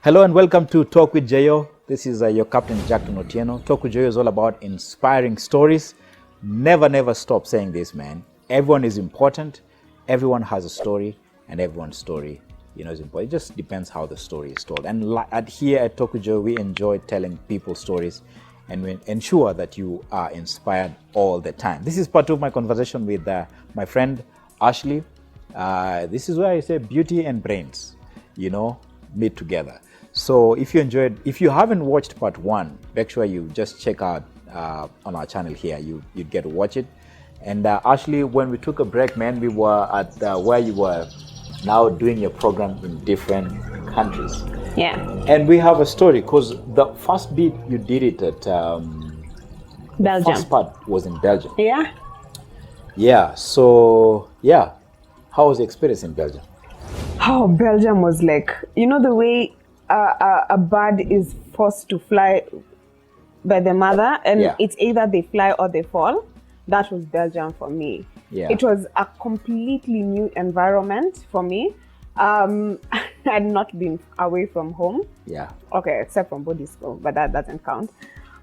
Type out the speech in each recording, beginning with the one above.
Hello and welcome to Talk with Jayo. This is your captain, Jackton Otieno. Talk with Jayo is all about inspiring stories. Never stop saying this, man. Everyone is important. Everyone has a story, and everyone's story, is important. It just depends how the story is told. And here at Talk with Jayo, we enjoy telling people stories, and we ensure that you are inspired all the time. This is part of my conversation with my friend Ashley. This is where I say beauty and brains, meet together. So if you haven't watched part 1, make sure you just check out on our channel here. You get to watch it. And Ashley, when we took a break, man, we were at where you were now doing your program in different countries. Yeah. And we have a story because the first bit you did it at Belgium. The first part was in Belgium. Yeah. Yeah. So yeah, how was the experience in Belgium? Oh, Belgium was like, the way a bird is forced to fly by the mother, and it's either they fly or they fall. That was Belgium for me. Yeah. It was a completely new environment for me. I had not been away from home. Yeah. Okay, except from boarding school, but that doesn't count.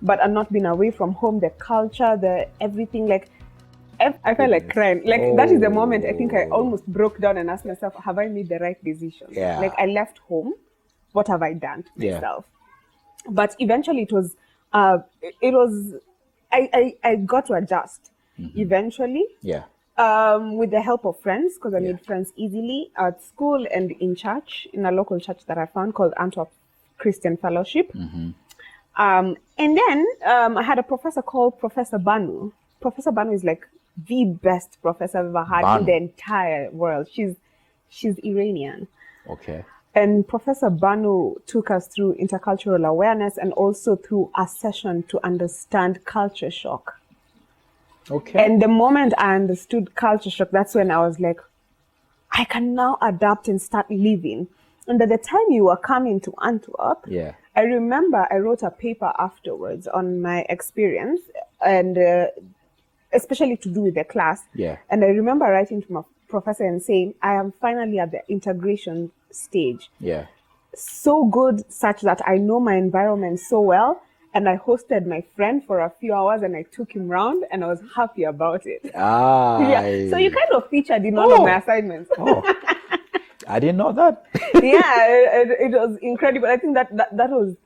But I've not been away from home. The culture, the everything, I felt like crying. That is the moment I think I almost broke down and asked myself, have I made the right decision? Yeah. I left home. What have I done to myself? But eventually it was I got to adjust eventually. Yeah. With the help of friends, because I made friends easily at school and in church, in a local church that I found called Antwerp Christian Fellowship. And then I had a professor called Professor Banu. Professor Banu is like the best professor I've ever had in the entire world. She's Iranian. Okay. And Professor Banu took us through intercultural awareness and also through a session to understand culture shock. Okay. And the moment I understood culture shock, that's when I was like, I can now adapt and start living. And at the time you were coming to Antwerp, I remember I wrote a paper afterwards on my experience, and especially to do with the class. Yeah. And I remember writing to my professor and saying, I am finally at the integration stage. Yeah. So good such that I know my environment so well. And I hosted my friend for a few hours and I took him round and I was happy about it. Yeah. So you kind of featured in all of my assignments. I didn't know that. It was incredible. I think that was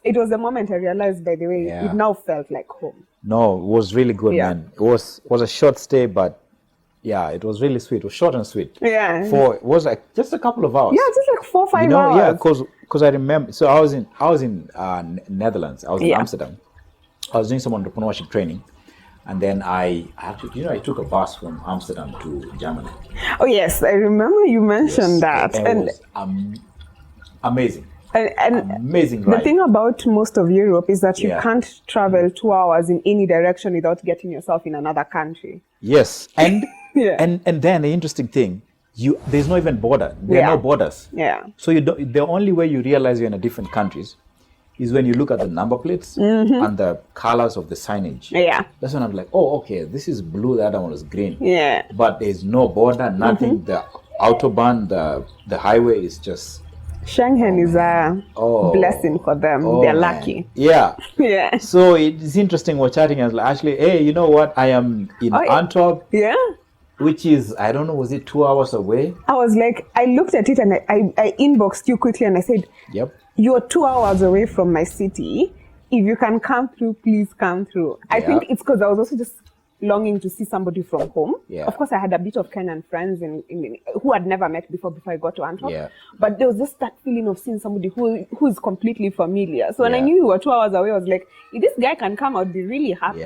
the moment I realized, by the way, it now felt like home. No, it was really good, man. It was a short stay, but yeah, it was really sweet. It was short and sweet. Yeah. It was like just a couple of hours. Yeah, just like 4 or 5 hours. Yeah, because I remember. So I was in Netherlands. I was in Amsterdam. I was doing some entrepreneurship training, and then I actually, I took a bus from Amsterdam to Germany. Oh yes, I remember you mentioned that. And it was amazing. And amazing ride. The thing about most of Europe is that you can't travel 2 hours in any direction without getting yourself in another country. Yes, and and then the interesting thing, there's no even border. There are no borders. Yeah. So the only way you realize you're in a different countries is when you look at the number plates and the colors of the signage. Yeah. That's when I'm like, oh, okay, this is blue. The other one is green. Yeah. But there's no border, nothing. The autobahn, the highway is just. Schengen is a blessing for them. They're lucky. Yeah. Yeah. So it's interesting. We're chatting as actually, hey, you know what? I am in Antwerp. Yeah. Which is, I don't know, was it 2 hours away? I was like, I looked at it and I inboxed you quickly and I said, yep, you're 2 hours away from my city. If you can come through, please come through. I think it's because I was also just longing to see somebody from home. Yeah. Of course, I had a bit of Kenyan friends who I'd never met before I got to Antwerp. Yeah. But there was just that feeling of seeing somebody who's completely familiar. So when I knew we were 2 hours away, I was like, if this guy can come, I'd be really happy,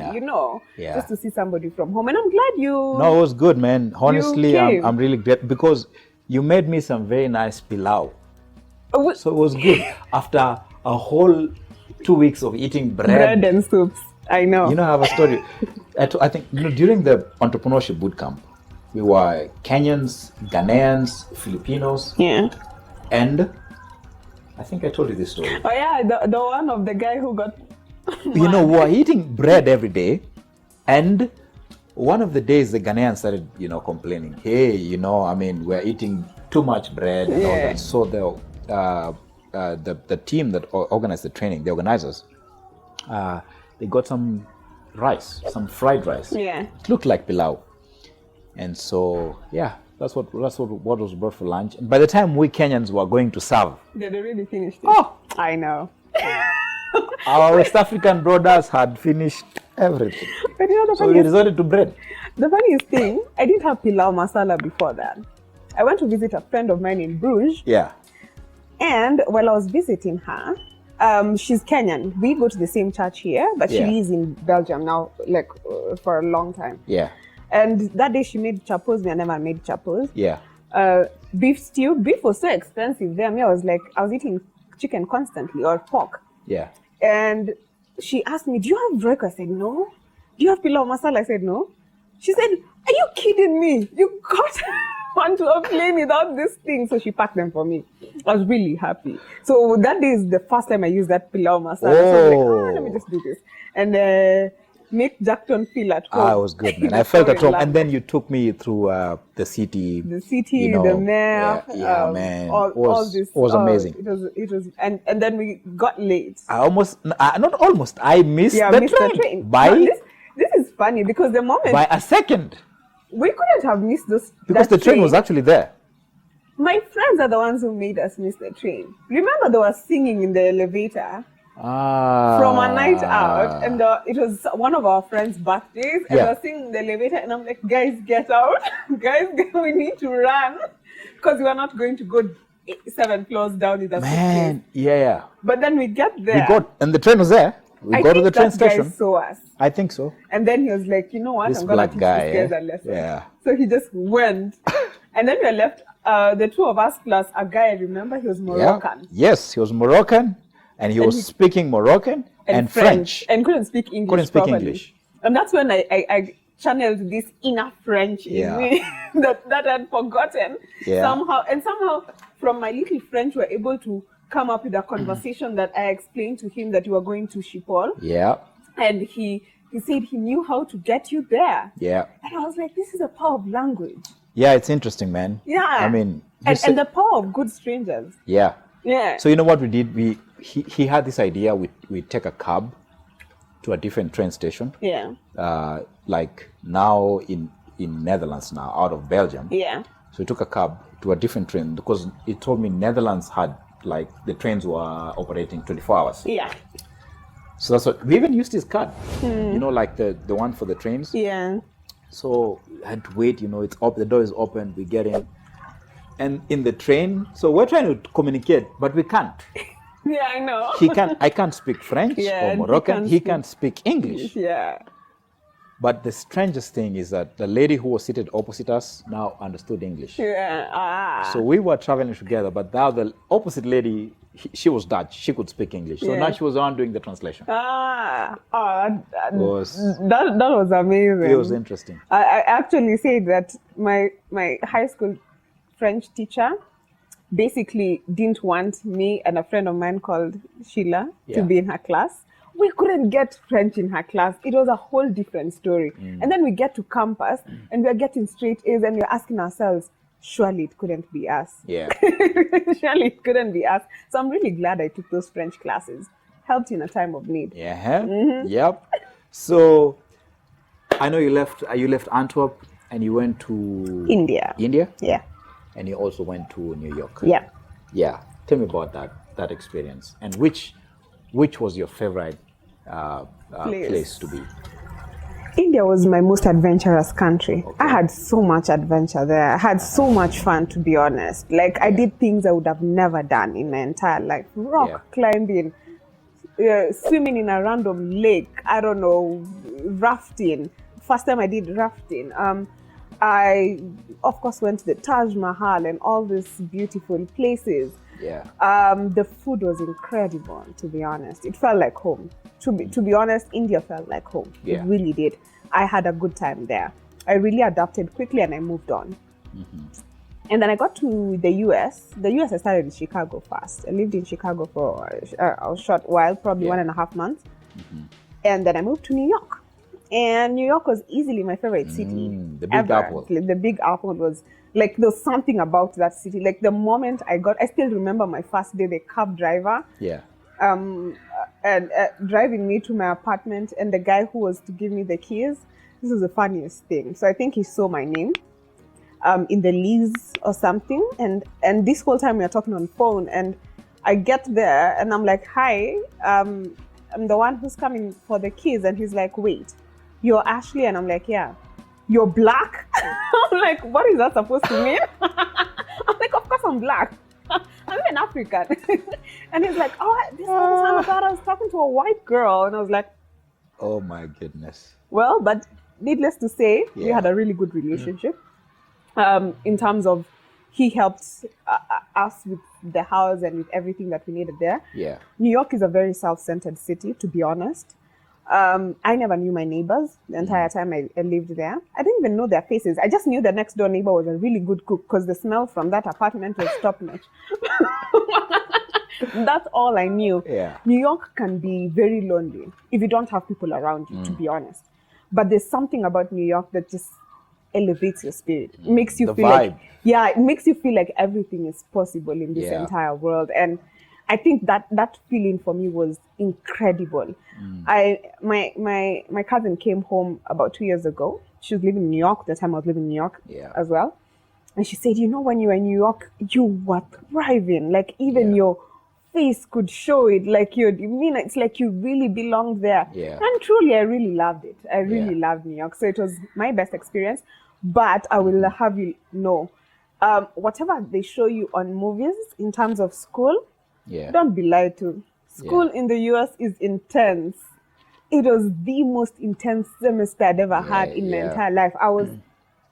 just to see somebody from home. And I'm glad you... No, it was good, man. Honestly, I'm really glad because you made me some very nice pilau. So it was good. After a whole 2 weeks of eating bread and soups. I know. I have a story. I think during the entrepreneurship bootcamp, we were Kenyans, Ghanaians, Filipinos. Yeah. And I think I told you this story. Oh yeah, the one of the guy who got... we were eating bread every day. And one of the days the Ghanaians started, complaining, hey, we're eating too much bread and all that. So the team that organized the training, the organizers, they got some rice, some fried rice. Yeah. It looked like pilau. And so, that's what was brought for lunch. And by the time we Kenyans were going to serve, they'd already finished it. Oh, I know. Our West African brothers had finished everything. But so we resorted to bread. The funniest thing, I didn't have pilau masala before that. I went to visit a friend of mine in Bruges. Yeah. And while I was visiting her, she's Kenyan. We go to the same church here, but she lives in Belgium now, for a long time. Yeah. And that day she made chapos. I never made chapos. Yeah. Beef stew. Beef was so expensive there. I was eating chicken constantly or pork. Yeah. And she asked me, do you have Royco? I said, no. Do you have pilau masala? I said, no. She said, are you kidding me? You got onto a plane without this thing. So she packed them for me. I was really happy. So that day is the first time I used that pilau masala. Oh. So I was like, let me just do this. And make Jackton feel at home. It was good, man. I felt at home. And then you took me through the city. The city, the map. Yeah, man. All this. It was amazing. It was, and then we got late. I missed the train. This is funny because the moment... By a second. We couldn't have missed this. Because the train was actually there. My friends are the ones who made us miss the train. Remember they were singing in the elevator from a night out, and it was one of our friends' birthdays, and they were singing in the elevator, and I'm like, guys, get out. Guys, we need to run because we are not going to go 7 floors down in the Man, yeah. But then we get there. And the train was there. We got to the train station. Guy saw us. I think so. And then he was like, you know what? I'm going to teach these guys a lesson. Yeah. So he just went. And then we were left, the two of us plus a guy, I remember, he was Moroccan. Yeah. Yes, he was Moroccan. And he was speaking Moroccan and French. And couldn't speak English properly. And that's when I channeled this inner French in me that I'd forgotten somehow. And somehow, from my little French, we were able to come up with a conversation that I explained to him that you were going to Schiphol. Yeah. And he said he knew how to get you there. Yeah. And I was like, this is the power of language. Yeah, it's interesting, man. Yeah. I mean... And the power of good strangers. Yeah. Yeah. So you know what we did? He had this idea, we take a cab to a different train station. Yeah. Like now in Netherlands now, out of Belgium. Yeah. So we took a cab to a different train because it told me Netherlands had, like, the trains were operating 24 hours. Yeah. So that's what, we even used his card, like the one for the trains. Yeah. So I had to wait, it's up, the door is open, we get in. And in the train, so we're trying to communicate, but we can't. Yeah, I know. I can't speak French or Moroccan. He can't speak English. Yeah. But the strangest thing is that the lady who was seated opposite us now understood English. Yeah. So we were traveling together, but now the opposite lady, she was Dutch. She could speak English. So now she was on doing the translation. That was amazing. It was interesting. I actually said that my high school French teacher basically didn't want me and a friend of mine called Sheila to be in her class. We couldn't get French in her class. It was a whole different story. And then we get to campus and we're getting straight A's and we're asking ourselves, surely it couldn't be us. Yeah. Surely it couldn't be us. So I'm really glad I took those French classes. Helped in a time of need. Yeah. Yep. So I know you left Antwerp and you went to India. Yeah. And you also went to New York. Yeah. Yeah. Tell me about that experience. And which was your favorite place to be? India was my most adventurous country. Okay. I had so much adventure there. I had so much fun, to be honest. Like, I did things I would have never done in my entire life. Rock climbing, swimming in a random lake, I don't know, rafting. First time I did rafting. I, of course, went to the Taj Mahal and all these beautiful places. Yeah. The food was incredible, to be honest. It felt like home. To be honest, India felt like home. It really did. I had a good time there. I really adapted quickly and I moved on. And then I got to the US. The US, I started in Chicago first. I lived in Chicago for a short while, probably 1.5 months. And then I moved to New York. And New York was easily my favorite city. The Big Apple. The Big Apple was like, there was something about that city. Like the moment I still remember my first day, the cab driver. And driving me to my apartment, and the guy who was to give me the keys. This is the funniest thing. So I think he saw my name in the lease or something. And this whole time we are talking on phone, and I get there and I'm like, hi, I'm the one who's coming for the keys. And he's like, wait, you're Ashley? And I'm like, yeah. You're black? I'm like, what is that supposed to mean? I'm like, of course I'm black. I'm an African. And he's like, oh, this whole time I thought I was talking to a white girl. And I was like, oh my goodness. Well, but needless to say, we had a really good relationship. In terms of, he helped us with the house and with everything that we needed there. New York is a very self-centered city, to be honest. I never knew my neighbors the entire time I lived there. I didn't even know their faces. I just knew the next door neighbor was a really good cook because the smell from that apartment was top-notch. That's all I knew. New York can be very lonely if you don't have people around you, to be honest. But there's something about New York that just elevates your spirit. It makes you feel like, it makes you feel like everything is possible in this entire world. And I think that feeling for me was incredible. My cousin came home about 2 years ago. She was living in New York. The time I was living in New York as well. And she said, you know, when you were in New York, you were thriving. Like even your face could show it. Like it's like you really belonged there. And truly, I really loved it. I really loved New York. So it was my best experience. But I will have you know, whatever they show you on movies in terms of school, don't be lied to. School in the US is intense. It was the most intense semester I'd ever had in my entire life. I was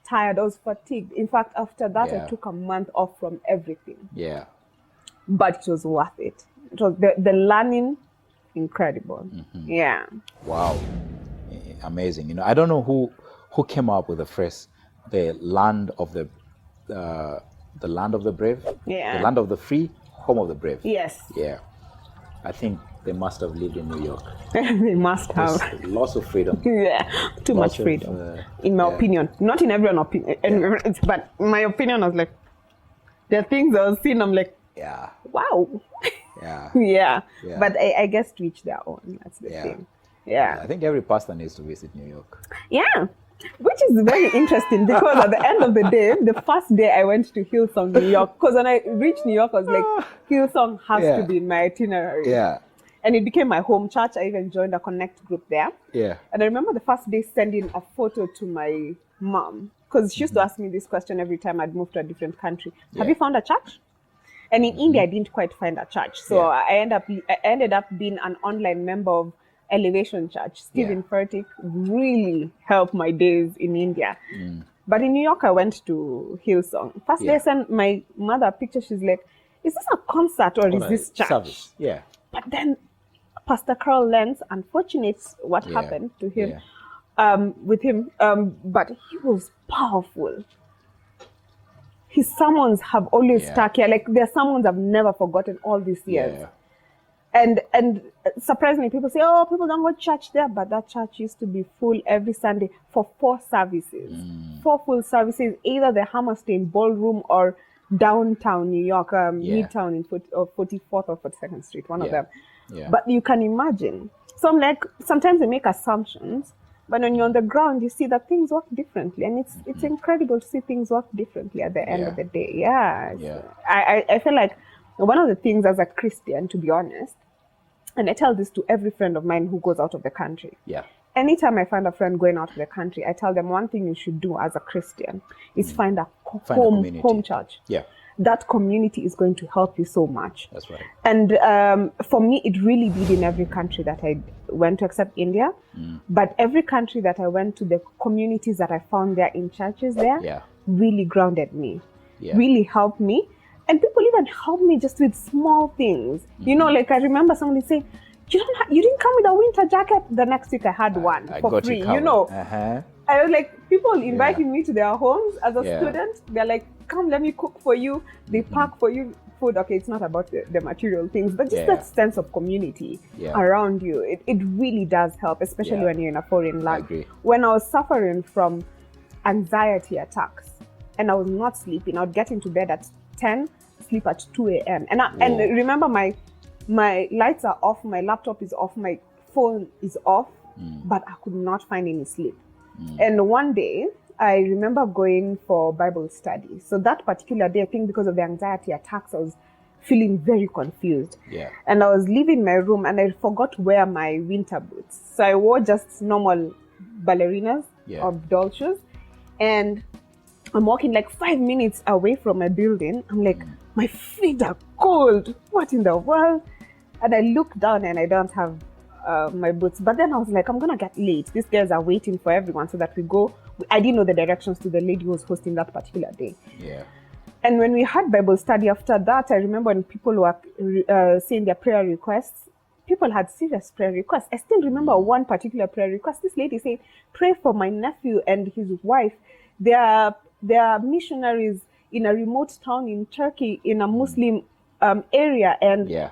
tired. I was fatigued. In fact, after that, I took a month off from everything. But it was worth it. It was the learning, incredible. Wow, amazing. You know, I don't know who came up with the phrase, the land of the land of the brave, the land of the free, home of the brave. I think they must have lived in New York. They must have. There's lots of freedom. Too much freedom, in my opinion. Not in everyone's opinion, but my opinion was like, there are things I was seeing, I'm like, wow. But I guess to each their own. That's the thing. I think every pastor needs to visit New York. Which is very interesting because at the end of the day, the first day I went to Hillsong, New York, because when I reached New York, I was like, Hillsong has to be in my itinerary. And it became my home church. I even joined a connect group there. And I remember the first day sending a photo to my mom, because she used to ask me this question every time I'd moved to a different country. Have you found a church? And in India, I didn't quite find a church. So I ended up being an online member of Elevation Church. Stephen Furtick really helped my days in India. But in New York, I went to Hillsong. First day I sent my mother a picture. She's like, is this a concert or is this church? Service. But then Pastor Carl Lenz, unfortunate what happened to him, with him, but he was powerful. His sermons have always stuck here. Like their sermons I've never forgotten all these years. And surprisingly, people say, oh, people don't go to church there, but that church used to be full every Sunday for 4 services. 4 full services, either the Hammerstein Ballroom or downtown New York, Midtown in 44th or 42nd Street, one of them. But you can imagine. So I'm like, sometimes they make assumptions, but when you're on the ground, you see that things work differently. And it's incredible to see things work differently at the end of the day. I feel like one of the things as a Christian, to be honest, and I tell this to every friend of mine who goes out of the country, anytime I find a friend going out of the country, I tell them one thing you should do as a Christian is find a home church. Yeah. That community is going to help you so much. That's right. And for me, it really did in every country that I went to, except India. But every country that I went to, the communities that I found there in churches there really grounded me, really helped me. And people even helped me just with small things. You know, like I remember somebody saying, you didn't come with a winter jacket. The next week I had one for free. You know, I was like, people inviting me to their homes as a student. They're like, come, let me cook for you. They pack for you food. Okay, it's not about the material things, but just that sense of community around you. It really does help, especially when you're in a foreign land. I agree. When I was suffering from anxiety attacks and I was not sleeping, I would get into bed at 10, sleep at 2 a.m. And remember, my lights are off, my laptop is off, my phone is off, but I could not find any sleep. And one day, I remember going for Bible study. So that particular day, I think because of the anxiety attacks, I was feeling very confused. And I was leaving my room and I forgot to wear my winter boots. So I wore just normal ballerinas or doll shoes. And I'm walking like 5 minutes away from my building. I'm like, my feet are cold. What in the world? And I look down and I don't have my boots. But then I was like, I'm going to get late. These guys are waiting for everyone so that we go. I didn't know the directions to the lady who was hosting that particular day. And when we had Bible study after that, I remember when people were saying their prayer requests, people had serious prayer requests. I still remember one particular prayer request. This lady said, pray for my nephew and his wife. They are missionaries in a remote town in Turkey, in a Muslim area. And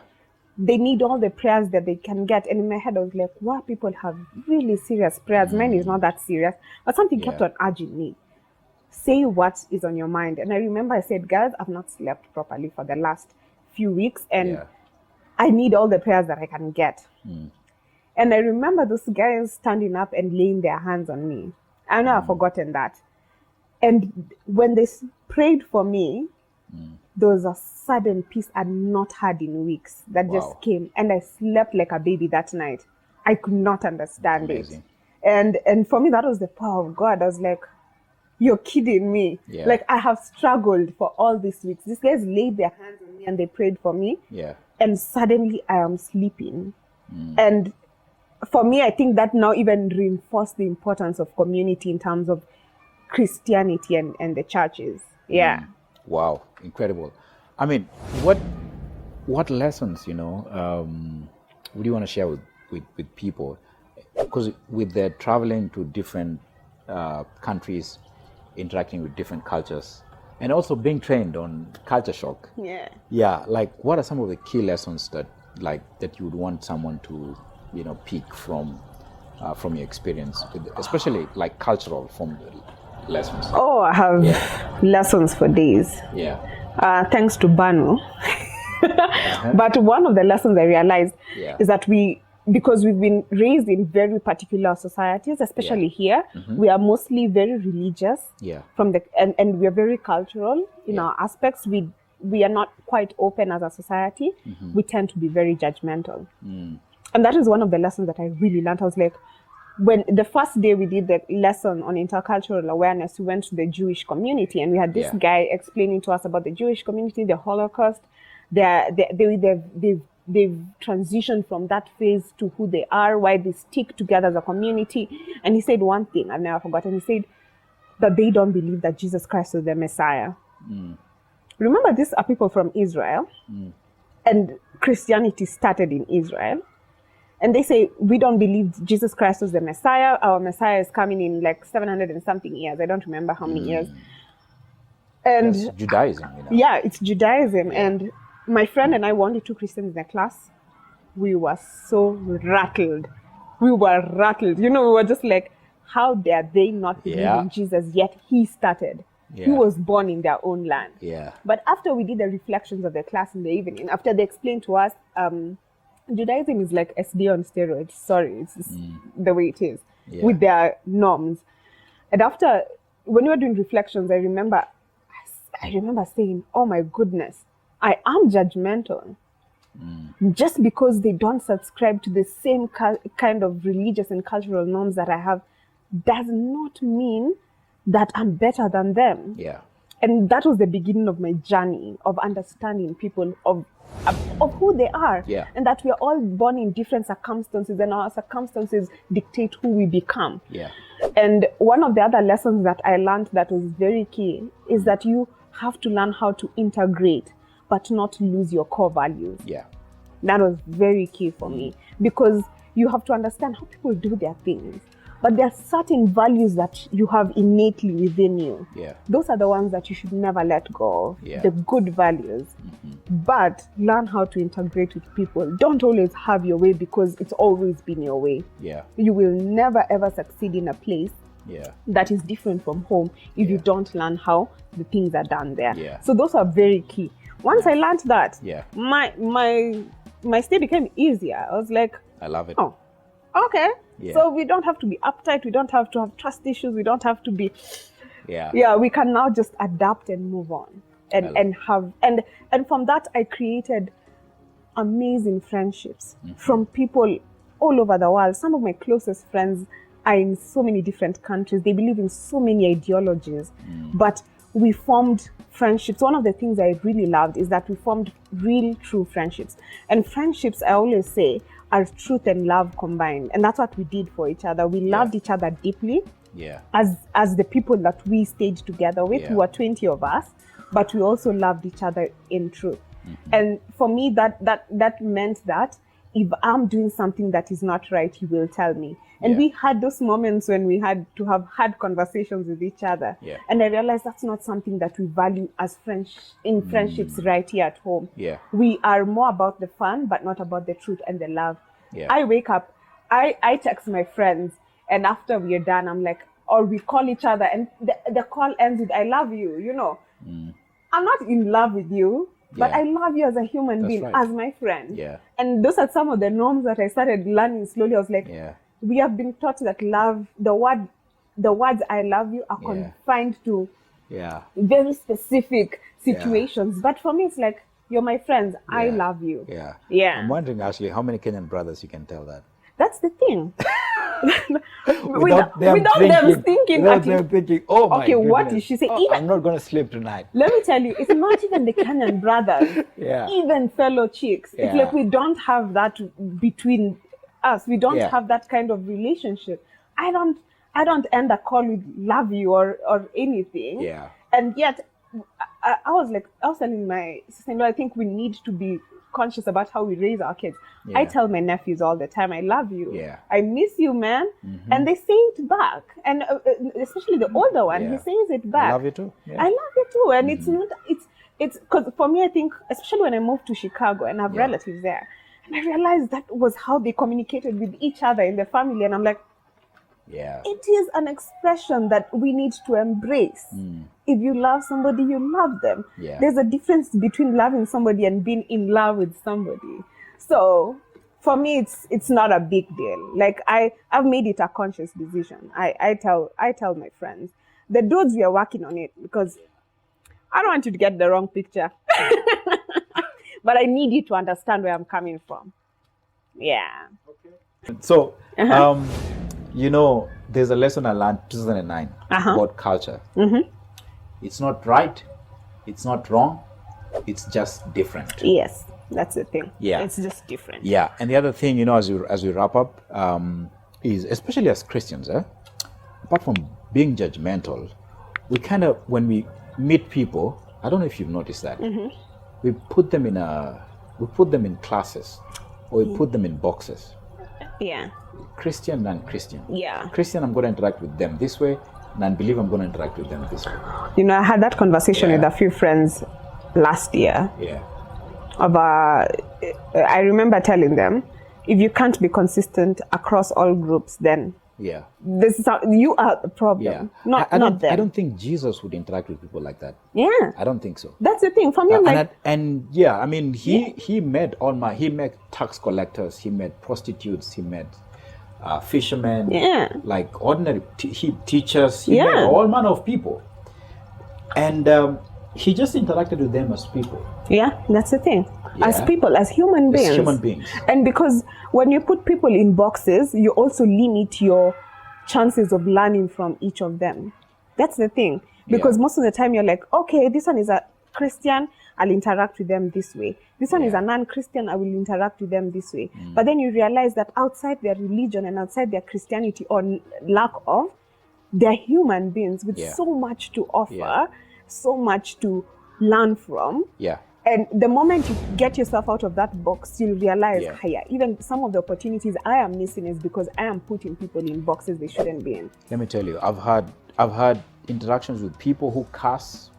they need all the prayers that they can get. And in my head, I was like, wow, people have really serious prayers. Mine is not that serious. But something kept on urging me. Say what is on your mind. And I remember I said, guys, I've not slept properly for the last few weeks. And I need all the prayers that I can get. And I remember those guys standing up and laying their hands on me. I know I've forgotten that. And when they prayed for me, there was a sudden peace I'd not had in weeks that just came. And I slept like a baby that night. I could not understand it. And for me, that was the power of God. I was like, you're kidding me. Like, I have struggled for all these weeks. These guys laid their hands on me and they prayed for me. And suddenly I am sleeping. And for me, I think that now even reinforced the importance of community in terms of Christianity and the churches. Wow, incredible. I mean, what lessons, would you want to share with people? Because with their traveling to different countries, interacting with different cultures, and also being trained on culture shock. Like, what are some of the key lessons that you would want someone to, pick from your experience, especially like cultural lessons? Oh, I have lessons for days. Thanks to Banu. But one of the lessons I realized is that because we've been raised in very particular societies, especially here, we are mostly very religious. And we are very cultural in our aspects. We are not quite open as a society. We tend to be very judgmental. And that is one of the lessons that I really learned. I was like, when the first day we did the lesson on intercultural awareness, we went to the Jewish community and we had this guy explaining to us about the Jewish community, the Holocaust. They've transitioned from that phase to who they are, why they stick together as a community. And he said one thing I've never forgotten. He said that they don't believe that Jesus Christ is the Messiah. Remember, these are people from Israel, and Christianity started in Israel. And they say, we don't believe Jesus Christ was the Messiah. Our Messiah is coming in like 700 and something years. I don't remember how many years. And that's Judaism. Yeah, it's Judaism. And my friend and I were only two Christians in the class. We were so rattled. We were just like, how dare they not believe in Jesus, yet he started. He was born in their own land. But after we did the reflections of the class in the evening, after they explained to us, Judaism is like SD on steroids. Sorry, it's the way it is with their norms. And after, when we were doing reflections, I remember saying, oh my goodness, I am judgmental. Just because they don't subscribe to the same kind of religious and cultural norms that I have does not mean that I'm better than them. Yeah. And that was the beginning of my journey of understanding people, of who they are. Yeah. And that we are all born in different circumstances, and our circumstances dictate who we become. Yeah. And one of the other lessons that I learned that was very key is that you have to learn how to integrate, but not lose your core values. Yeah. That was very key for me, because you have to understand how people do their things. But there are certain values that you have innately within you. Yeah. Those are the ones that you should never let go of, Yeah. the good values. But learn how to integrate with people. Don't always have your way because it's always been your way. Yeah. You will never ever succeed in a place Yeah. that is different from home if you don't learn how the things are done there. Yeah. So those are very key. Once I learned that, Yeah. my stay became easier. I was like, I love it. oh, okay. Yeah. So we don't have to be uptight. We don't have to have trust issues. We don't have to be. Yeah. Yeah. We can now just adapt and move on, and from that I created amazing friendships from people all over the world. Some of my closest friends are in so many different countries. They believe in so many ideologies, but we formed friendships. One of the things I really loved is that we formed real, true friendships. And friendships, I always say, are truth and love combined. And that's what we did for each other. We loved each other deeply. Yeah. As the people that we stayed together with. Yeah. We were 20 of us, but we also loved each other in truth. And for me, that meant that if I'm doing something that is not right, he will tell me. And we had those moments when we had to have hard conversations with each other. Yeah. And I realized that's not something that we value as friendships right here at home. Yeah. We are more about the fun, but not about the truth and the love. Yeah. I wake up, I text my friends, and after we're done, I'm like, or we call each other, and the call ends with, I love you, you know. I'm not in love with you, but I love you as a human being, right. as my friend. Yeah. And those are some of the norms that I started learning slowly. I was like, we have been taught that love, the words I love you are confined to very specific situations. But for me, it's like, you're my friends. I love you. Yeah. Yeah. I'm wondering, Ashley, how many Kenyan brothers you can tell that? That's the thing. Without them thinking, oh my okay, goodness. what did she say? Oh, I'm not going to sleep tonight. Let me tell you, it's not even the Kenyan brothers, even fellow chicks. It's like we don't have that between us. We don't have that kind of relationship. I don't end a call with love you or anything. Yeah. And yet, I was telling my sister-in-law, I think we need to be conscious about how we raise our kids. I tell my nephews all the time, I love you. Yeah. I miss you, man. And they say it back. And especially the older one, he says it back. I love you too. Yeah. I love you too. And it's because for me, I think, especially when I moved to Chicago and I have relatives there, and I realized that was how they communicated with each other in the family. And I'm like, it is an expression that we need to embrace. If you love somebody, you love them. There's a difference between loving somebody and being in love with somebody. So for me, it's not a big deal. Like I've made it a conscious decision. I tell my friends, the dudes, we are working on it, because I don't want you to get the wrong picture. But I need you to understand where I'm coming from. Yeah. Okay. So, you know, there's a lesson I learned in 2009 about culture. It's not right, it's not wrong, it's just different. Yes, that's the thing. Yeah. It's just different. Yeah, and the other thing, you know, as we wrap up, is especially as Christians, apart from being judgmental, we kind of, when we meet people, I don't know if you've noticed that, we put them in classes, or we put them in boxes. Yeah. Christian, non-Christian. Yeah. Christian, I'm going to interact with them this way. Non-believer, I'm going to interact with them this way. You know, I had that conversation with a few friends last year. Yeah. I remember telling them, if you can't be consistent across all groups, then you are the problem, not them. I don't think Jesus would interact with people like that. Yeah. I don't think so. That's the thing. For me, he met tax collectors, he met prostitutes, he met fishermen, like ordinary teachers, he met all manner of people. And he just interacted with them as people. Yeah, that's the thing. as people, as human beings. As human beings. And because when you put people in boxes, you also limit your chances of learning from each of them. That's the thing. Because most of the time you're like, okay, this one is a Christian, I'll interact with them this way. This one is a non-Christian, I will interact with them this way. But then you realize that outside their religion and outside their Christianity or lack of, they're human beings with so much to offer, so much to learn from. Yeah. And the moment you get yourself out of that box, you'll realize, even some of the opportunities I am missing is because I am putting people in boxes they shouldn't be in. Let me tell you, I've had interactions with people who cuss.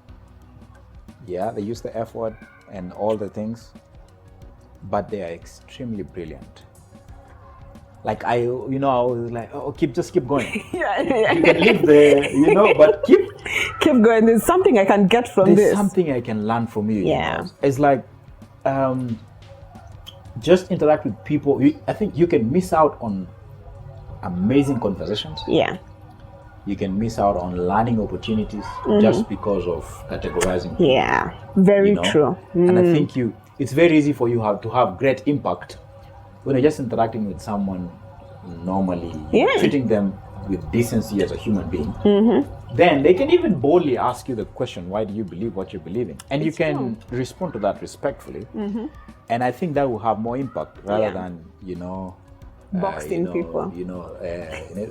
Yeah, they use the F word and all the things, but they are extremely brilliant. Like I was like, oh, just keep going. You can live there, but keep going. There's something I can get from this. There's something I can learn from you. Yeah. You know? It's like, just interact with people. I think you can miss out on amazing conversations. Yeah. You can miss out on learning opportunities just because of categorizing people. Yeah, very true. And I think it's very easy for you to have great impact when you're just interacting with someone normally, treating them with decency as a human being. Then they can even boldly ask you the question, why do you believe what you believe in? And you can respond to that respectfully. And I think that will have more impact rather than, boxing people.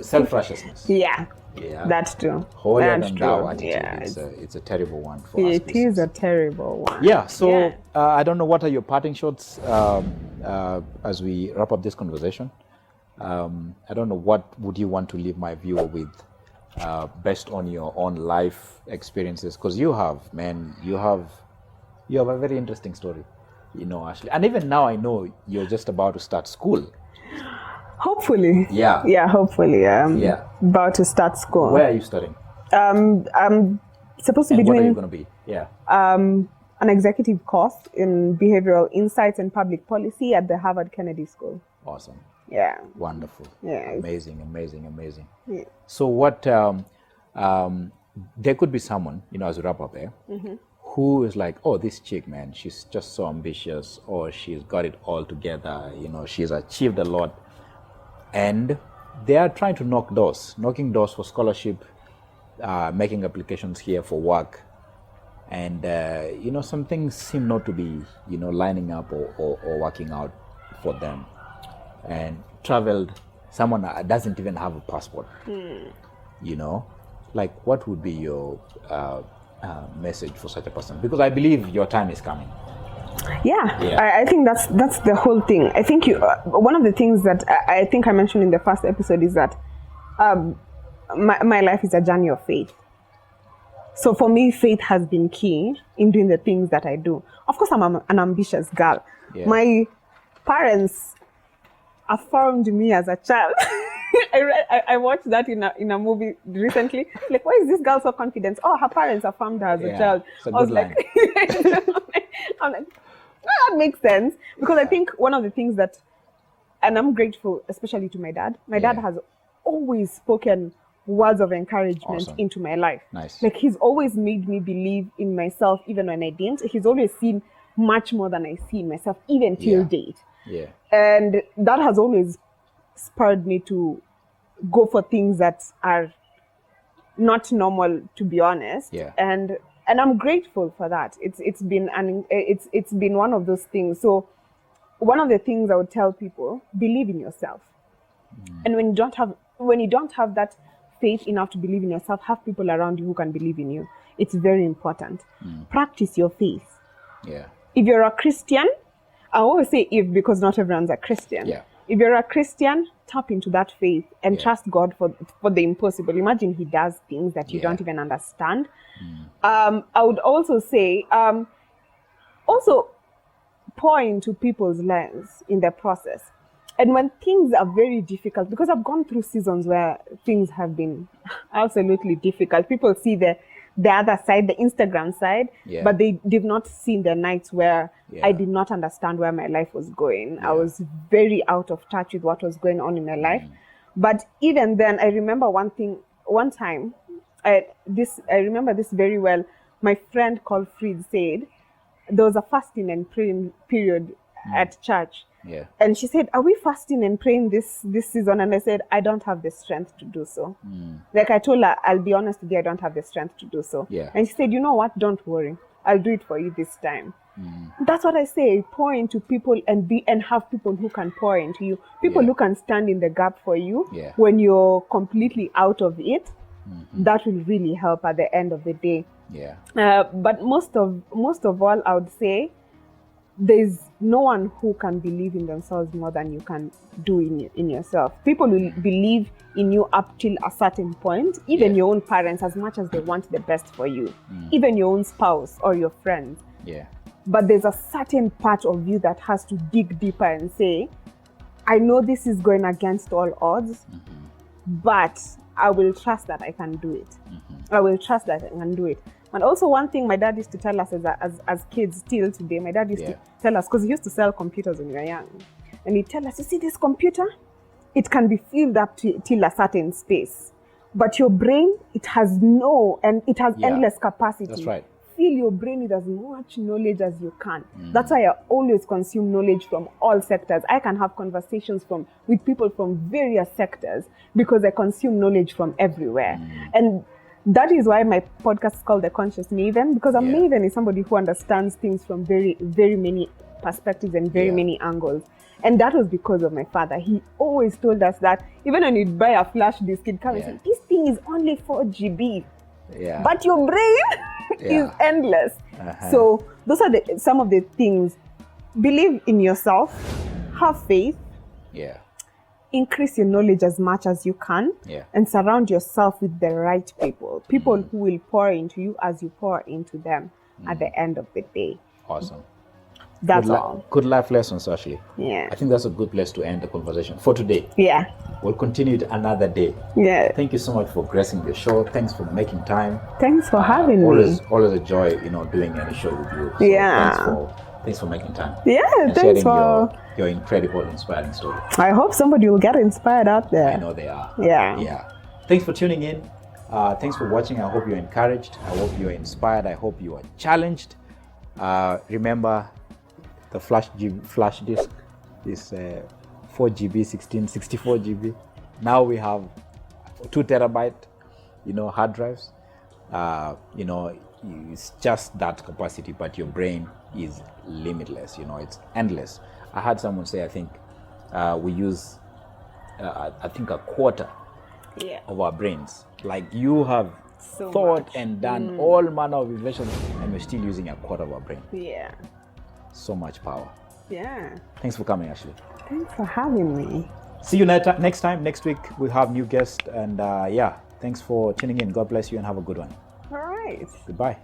Self-righteousness. Yeah, that's true. Holier That's than true. thou attitude. Yeah, it's a terrible one for us. It is a terrible one. Yeah, so I don't know, what are your parting shots as we wrap up this conversation? I don't know, what would you want to leave my viewer with based on your own life experiences? Because you have a very interesting story, Ashley. And even now I know you're just about to start school. Hopefully. Yeah. Yeah, hopefully. About to start school. Where are you studying? I'm supposed to be what doing... are you going to be? Yeah. An executive course in behavioral insights and public policy at the Harvard Kennedy School. Awesome. Yeah. Wonderful. Yeah. Amazing. Yeah. So what, there could be someone, as we wrap up there, who is like, oh, this chick, man, she's just so ambitious, or she's got it all together, she's achieved a lot. And they are trying to knocking doors for scholarship, making applications here for work. And, some things seem not to be, lining up or working out for them. And traveled, someone doesn't even have a passport, like what would be your message for such a person? Because I believe your time is coming. Yeah. I think that's the whole thing. I think one of the things that I think I mentioned in the first episode is that my life is a journey of faith. So for me, faith has been key in doing the things that I do. Of course, I'm an ambitious girl. Yeah. My parents affirmed me as a child. I watched that in a movie recently. Like, why is this girl so confident? Oh, her parents affirmed her as a child. It's a good line. I'm like, that makes sense. Because I think one of the things that, and I'm grateful, especially to my dad. My dad has always spoken words of encouragement into my life. Nice. Like, he's always made me believe in myself even when I didn't. He's always seen much more than I see in myself, even till date. Yeah. And that has always spurred me to go for things that are not normal, to be honest. Yeah. And I'm grateful for that. It's been one of those things. So one of the things I would tell people, believe in yourself. And when you don't have that faith enough to believe in yourself, have people around you who can believe in you. It's very important. Practice your faith. Yeah. If you're a Christian, I always say if, because not everyone's a Christian. Yeah. If you're a Christian, tap into that faith and trust God for the impossible. Imagine He does things that you don't even understand. I would also say, also pour into people's lives in the process. And when things are very difficult, because I've gone through seasons where things have been absolutely difficult. People see the other side, the Instagram side, but they've not seen the nights where I did not understand where my life was going. I was very out of touch with what was going on in my life. But even then, I remember one time, I remember this very well. My friend called Fried said, there was a fasting and praying period at church. Yeah. And she said, "Are we fasting and praying this season?" And I said, "I don't have the strength to do so." Like I told her, "I'll be honest with you, I don't have the strength to do so." Yeah. And she said, "You know what? Don't worry. I'll do it for you this time." That's what I say. Pour into people and have people who can pour into you. People who can stand in the gap for you when you're completely out of it. That will really help at the end of the day. Yeah. But most of all, I would say there's no one who can believe in themselves more than you can do in yourself. People will believe in you up till a certain point, even your own parents, as much as they want the best for you, even your own spouse or your friends. Yeah. But there's a certain part of you that has to dig deeper and say, I know this is going against all odds, but I will trust that I can do it. I will trust that I can do it. And also one thing my dad used to tell us as kids till today, my dad used to tell us, because he used to sell computers when we were young. And he'd tell us, you see this computer? It can be filled up till a certain space. But your brain, it has endless capacity. That's right. Fill your brain with as much knowledge as you can. That's why I always consume knowledge from all sectors. I can have conversations with people from various sectors because I consume knowledge from everywhere. And that is why my podcast is called The Conscious Maven, because a maven is somebody who understands things from very, very many perspectives and very many angles. And that was because of my father. He always told us that even when you'd buy a flash disk, he'd come and say, this thing is only 4 GB. Yeah. But your brain is endless. So those are some of the things. Believe in yourself, have faith, increase your knowledge as much as you can, and surround yourself with the right people who will pour into you as you pour into them at the end of the day. Awesome. That's all. Good life lessons, actually. Yeah. I think that's a good place to end the conversation for today. Yeah. We'll continue it another day. Yeah. Thank you so much for gracing the show. Thanks for making time. Thanks for having me. Always a joy, doing any show with you. So thanks for making time. Yeah, and thanks sharing your incredible, inspiring story. I hope somebody will get inspired out there. I know they are. Yeah. Thanks for tuning in. Thanks for watching. I hope you're encouraged. I hope you're inspired. I hope you are challenged. Remember, the flash disk is 4 GB, 64 GB. Now we have 2 terabyte, hard drives. It's just that capacity, but your brain is limitless. It's endless. I had someone say, I think we use, a quarter of our brains. Like you have thought and done all manner of inventions, and we're still using a quarter of our brain. Yeah. So much power. Yeah. Thanks for coming, Ashley. Thanks for having me. See you next time. Next week we'll have new guests, and thanks for tuning in. God bless you and have a good one. All right. Goodbye.